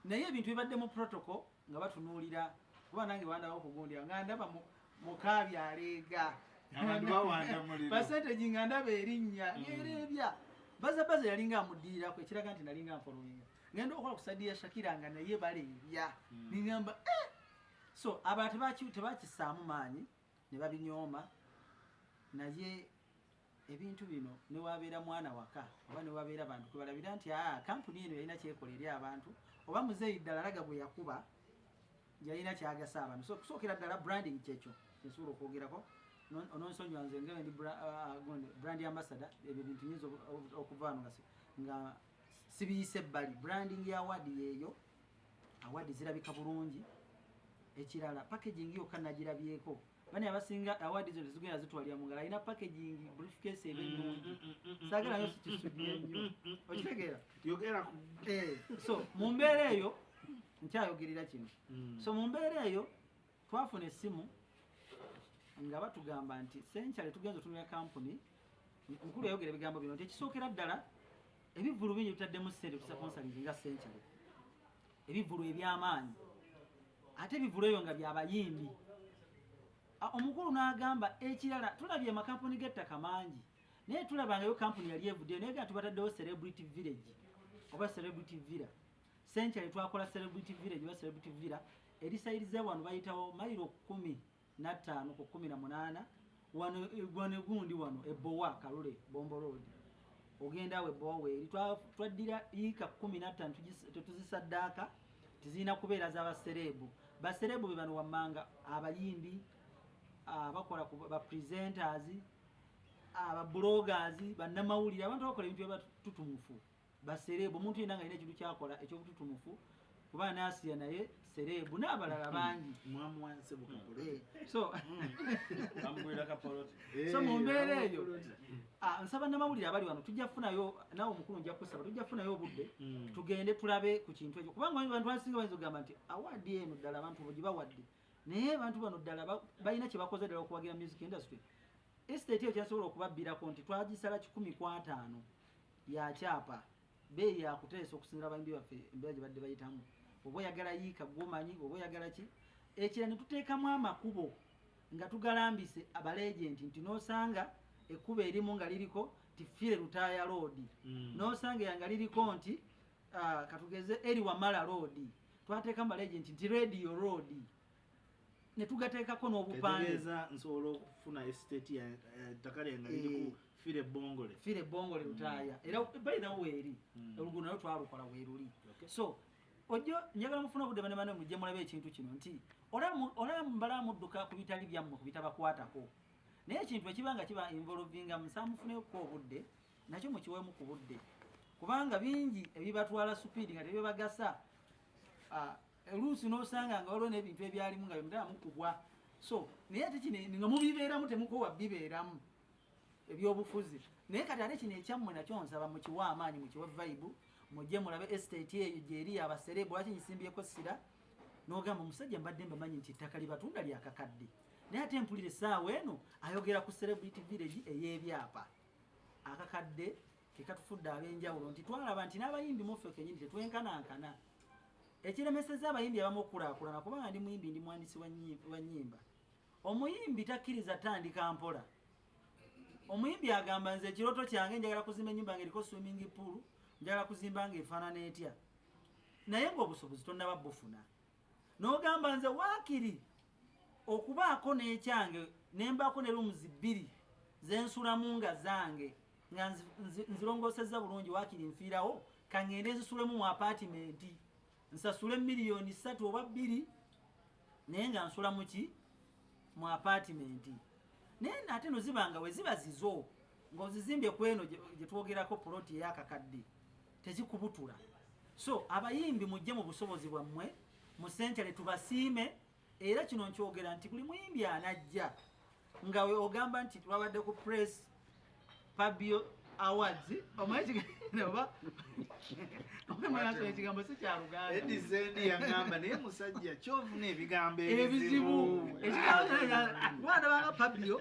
naye ebintu bibadde mu protocol nga batunuulira kuba nange wandawo okugundira nga ndaba mukaabi aleega percentage nga ndaba erinnya ngerebya baza yalinga amuddirirako ekiraga nti nalinga mpolowinga ngenda okukola ku sadi ya Shakira nga naye baleebya ningamba so abantu tebakisaamu maanyi ne babinyooma naye ebintu bino ne wabeera mwana waka oba ne wabeera abantu kwebalabira nti kampuni eno yalina kyekola eri abantu oba muzeeyi ddala laga bwe yakuba yalina kyagasa abantu so kusookera ddala branding kyekyo kyensobola okwogerako ononsonyiwa nze nga ndi brand ambassador ebyo bintu nyinza okuvaano nga sibiyise ebbali branding ya award yeeyo award zirabika bulungi ekirala packaging yokka nagirabyeko bani abasinga award zo tezigenda zitwalira mu ngalo alina packaging briefcase ebennungi saagala yo sikisudde nnyo okitegeera yogera so mu mbeera eyo nkyayogerera kino so mu mbeera eyo twafuna essimu nga batugamba nti Century tugenza otunula kampuni mukulu yayogera ebigambo bino nti ekisookera ddala ebivulu bingi tutaddemu ssente tusponsoringi nga Century ebivulu eby'amaanyi ate ebivulu ebyo nga byabayimbi omukulu n'agamba ekirala tulabye amakampuni g'ettaka mangi naye tulabangayo kampuni yali evuddeyo naye nga tubataddewo celebrity village oba celebrity villa Century twakola celebrity village oba celebrity villa erisayiriza wano bayitawo mayiro 15 ku 18 wano gundi wano Ebowa Kalule Bombo Road ogenda awo Ebowa weeri twaddira yiika 15 tetuzisaddaaka tizirina kubeera z'abaserebu baserebu be bano wammanga abayimbi bakola ba presenters aba bloggers bannamawulire abantu bakola ebintu ebyatutumufu baserebu omuntu yenna nga alina ekintu kyakola ekyobututumufu kuba naasiya naye serebu n'abalala bangi so mu mbeera eyo nsaba nnamawulire abali wano tujja kufunayo nawe omukulu nja kusaba tujja kufunayo obudde tugende tulabe ku kintu ekyo kubanga abantu basinga bayinza okugamba nti awaddi eno ddala abantu bo gibawadde naye abantu bano ddala balina kye bakoze ddala okuwagira music industry estate eyo kyasobola okubabbirako nti twagisala 15 yakyapa beeyi yakuteesa okusinzira abayimbi baffe embeera gye badde bayitamu oba oyagala yiika gwomanyi oba oyagala ki ekira ne tuteekamu amakubo nga tugalambise abalegenti nti n'osanga ekkubo erimu nga liriko ti fire Lutaaya road n'osanga yanga liriko nti katugeze eri Wamala road twateekamu balegenti nti radio road ne tugateekako n'obupande nsobola okufuna estate ya ttaka lyange liriku fire bongole Lutaaya era bayinawo weeri oluguudo nalwo twalukola weeruli so ojo njagala mufuna budde bane mujje mulabe ekintu kino nti olambala mudduka ku bitali byammwe ku bitabakwatako naye ekintu ekibanga kiba involvinga musamufuneko obudde nakyo mukiweemu ku budde kubanga bingi ebibatwala supidi nga tebyebagasa oluusi n'osanga nga waliwo n'ebintu ebyalimu nga bimutera mukubwa so naye ate kino nga mubibeeramu temukowa bibeeramu ebyobufuzi naye kati ate kino ekyammwe nakyo nsaba mukiwa amaanyi mukiwa vibe mujje mulabe estate eyo gyeri abaserebu lwaki nyisimbyeko sira n'ogamba omusajja mbadde mbamanyi nti ettaka libatunda lyakakadde naye ate mpulira essaawa eno ayogera ku celebrity village ey'ebyapa akakadde kekatufudde ab'enjawulo nti twalaba nti n'abayimbi muffe kenyini tetwenkanankana ekiremeseza abayimbi abamu okulaakulana kubanga ndi muyimbi ndi mwandisi wa nnyimba omuyimbi takkiriza tandika mpola omuyimbi agamba nze ekirooto kyange njagala kuzimba ennyumba nga eriko swimming pool njagala kuzimba nga efaanana etya naye ng'obusobozi tonnaba bufuna n'ogamba nze waakiri okubaako n'ekyange nembaako ne rooms 2 zensulamu nga zange nga nzirongosezza bulungi waakiri nfiirawo kangende nzisulemu mu apartimenti nsasule miliyoni 3 oba 2 naye nga nsula muki mu apartimenti naye ate no zibanga we ziba zizo ng'ozizimbye ku eno gye twogerako poloti ey'akakadde tezikubutula so abayimbi mujje mu busobozi bwammwe mu Century tubasiime era kino nkyogera nti buli muyimbi anajja nga we ogamba nti twabadde ku press Fabio Awards oba ekigambo si kya Luganda edizendi yangamba naye musajja kyovuna ebigambo ebizibu mwana banga Fabio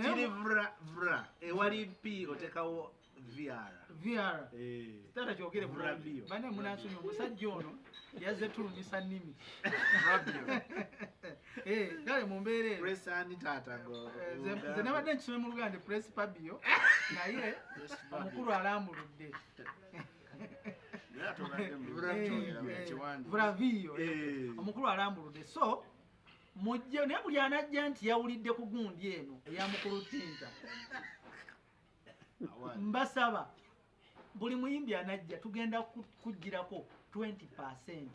kiri vra ewali p otekawo VR VR tata kyogere Rabio bane munasonyi omusajja ono yazze tulumisa nnimi Rabio kale mu mbeere press ani tata go ze nabadde nkisome mu Luganda press Fabio naye omukulu alambuludde Bravio omukulu alambuludde so mujje naye buli anajja nti yawulidde ku gundi eno eyamukulu Tinta mbasaba buli muyimbi anajja tugenda kugirako 20%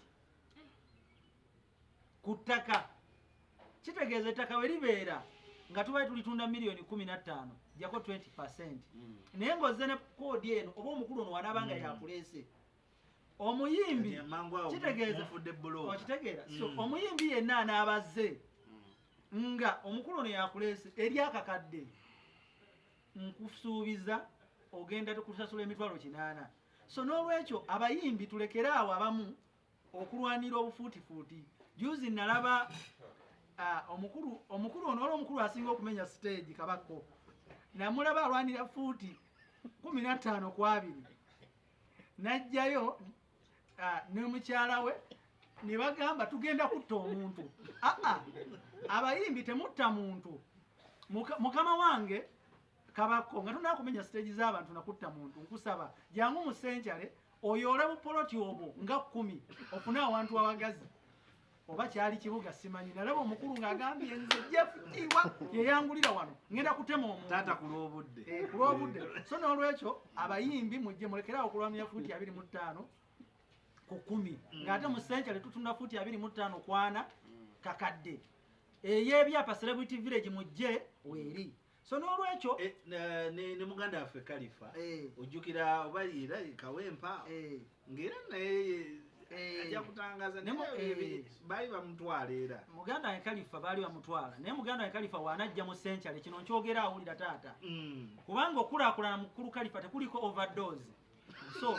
ku ttaka kitegeeza ettaka we libeera nga tubaye tulitunda miliyoni 15 jako 20% naye ng'ozze ne koodi eno oba omukulu ono wanaabanga yakuleese omuyimbi kitegeeza okitegeera so omuyimbi yenna anaabazze nga omukulu ono yakuleese eri akakadde nkusuubiza ogenda tukusasula emitwalo 800 so n'olwekyo abayimbi tulekere awo abamu okulwanira obufuutifuuti juzi nalaba omukulu ono wali omukulu asinga okumenya stage kabako namulaba alwanira fuuti 15 ku 2 najjayo ne mukyala we ne bagamba tugenda kutta omuntu abayimbi temutta muntu mukama wange kabako nga tunakumenya stage z'abantu nakutta muntu nkusaba jangu mu Sente oyole bupoloti obwo nga 10 ofuna abantu abagazi oba kyali kibuga simanyi nalaba omukulu ng'agambye nze jefutiibwa yeyangulira wano ngenda kutema omuntu tata kulobudde so n'olwekyo abayimbi mujje mulekerawo okulwamya fuuti 25 ku 10 ng'ate mu Sente tutunda fuuti 25 kwana kakadde ey'ebyapa Celebrity Village mujje weeri so n'olwekyo ne muganda waffe Kalifa ojjukira obalira Kawempa ng'era naye ajja kutangaza baali bamutwala era muganda we Kalifa baali bamutwala naye muganda we Kalifa waanajja mu Sente kino nkyogera awulira taata kubanga okulaakulana mukulu Kalifa tekuliko overdose so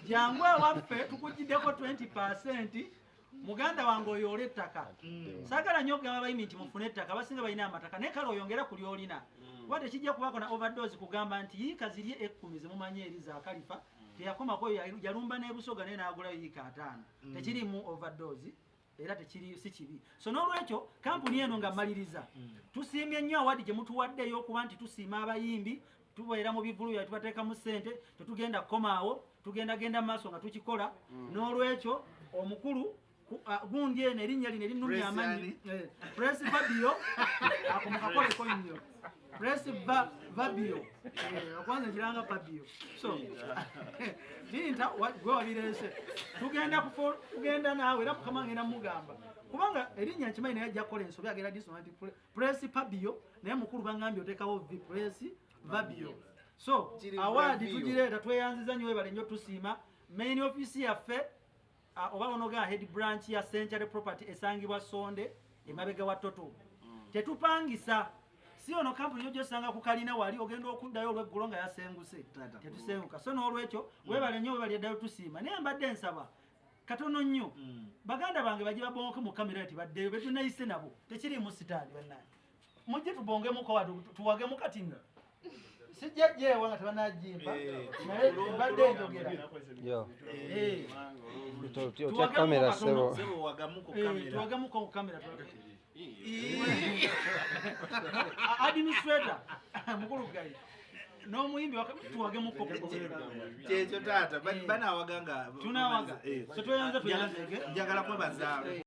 jangu ewaffe tukugiddeko 20% muganda wange oyole ettaka saagala nnyo okugamba abayimbi nti mufune ettaka abasinga balina amataka naye kale oyongera ku lyolina kuba tekijja kubaako na overdose kugamba nti yiika zirye 10 zemumanyi eri za Kalifa teyakomako yalumba n'ebusoga naye n'agulayo yiika 5 tekirimu overdose era tekiri si kibi so n'olwekyo kampuni eno nga mmaliriza tusiimye nnyo awadi gye mutuwaddeyo okuba nti tusiima abayimbi tubeera mu bivulu bya tubateeka mu Sente tetugenda kukomaawo tugendagenda maaso nga tukikola n'olwekyo omukulu gundi eno erinnya lino erinnumya amanyi Press Fabio akomukakoleko nnyo Press Fabio okwanza kiranga Fabio so Tinta gwe wabireese tugenda naawe era mukama ngenda mugamba kubanga erinnya nkimanyi naye ajja kukola ensobi agenda disonanti Press Fabio naye mukulu bangambye oteekawo Press Fabio so awadi tugireeta tweyanziza nnyo webale nnyo tusiima main office yaffe oba onoga head branch ya Sente property esangibwa Sonde emabega wa Toto tetupangisa si ono kampuni yo gyosanga ku kalina wali ogenda okuddayo olw'eggulo nga yasenguse tetusenguka so n'olwekyo webale nnyo webali eddayo tusiima naye mbadde nsaba katono nnyo baganda bange bajje babonke mu kamera eti baddeyo betunayise nabo tekirimu sitaani bannaye mujje tubongemuko wadu tuwagemu kati nno sijjajjeewa nga tebanajimpa naye mbadde njogera otya kamera sebo tuwagamuko ku kamera administrator mukulu gayi n'omuyimbi tuwagemuko kyekyo taata banawaganga tunawaga so tweyanze njagala kwebaza